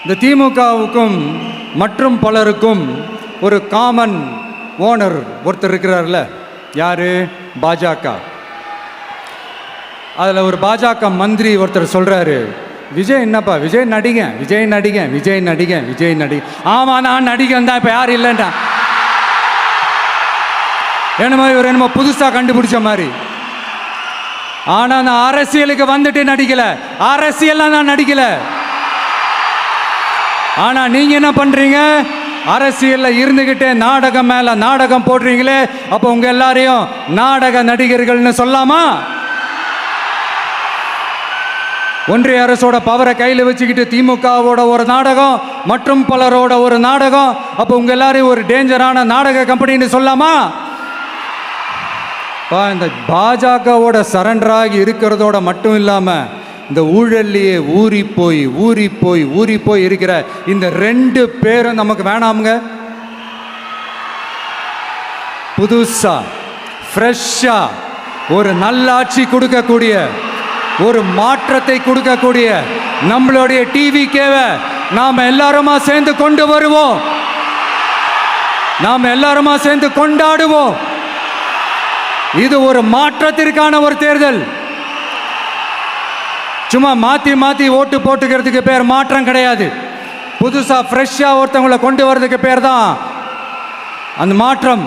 இந்த திமுகவுக்கும் மற்றும் பலருக்கும் ஒரு காமன் ஓனர் ஒருத்தர் இருக்கிறார்ல, யாரு? பாஜக. அதில் ஒரு பாஜக மந்திரி ஒருத்தர் சொல்கிறாரு, விஜய் என்னப்பா, விஜய் நடிங்க, விஜய் நடிங்க, விஜய் நடிங்க, விஜய் நடிங்க. ஆமாம், நான் நடிகன் தான், இப்போ யாரும் இல்லைன்டா. என்னமோ இவர் என்னமோ புதுசாக கண்டுபிடிச்ச மாதிரி. ஆனால் நான் அரசியலுக்கு வந்துட்டு நடிக்கலை, அரசியல்லாம் நான் நடிக்கலை. ஆனால் நீங்கள் என்ன பண்ணுறீங்க? அரசியலில் இருந்துக்கிட்டே நாடகம் மேலே நாடகம் போடுறீங்களே, அப்போ உங்கள் எல்லாரையும் நாடக நடிகர்கள்னு சொல்லாமா? ஒன்றிய அரசோட பவரை கையில் வச்சுக்கிட்டு திமுகவோட ஒரு நாடகம் மற்றும் பலரோட ஒரு நாடகம், அப்போ உங்கள் எல்லாரையும் ஒரு டேஞ்சரான நாடக கம்பெனின்னு சொல்லாமா? இந்த பாஜகவோட சரண்டராகி இருக்கிறதோட மட்டும் இல்லாமல் இந்த ஊழல்லையே ஊறி போய் இருக்கிற இந்த 2 பேரும் நமக்கு வேணாமுங்க. புதுசா ஃப்ரெஷ்ஷா ஒரு நல்லாட்சி கொடுக்கக்கூடிய, ஒரு மாற்றத்தை கொடுக்கக்கூடிய நம்மளுடைய டிவிகேவை நாம் எல்லாருமா சேர்ந்து கொண்டு வருவோம், நாம் எல்லாருமா சேர்ந்து கொண்டாடுவோம். இது ஒரு மாற்றத்திற்கான ஒரு தேர்தல். சும்மா மாற்றி ஓட்டு போட்டுக்கிறதுக்கு பேர் மாற்றம் கிடையாது. புதுசாக ஃப்ரெஷ்ஷாக ஒருத்தவங்களை கொண்டு வர்றதுக்கு பேர் தான் அந்த மாற்றம்.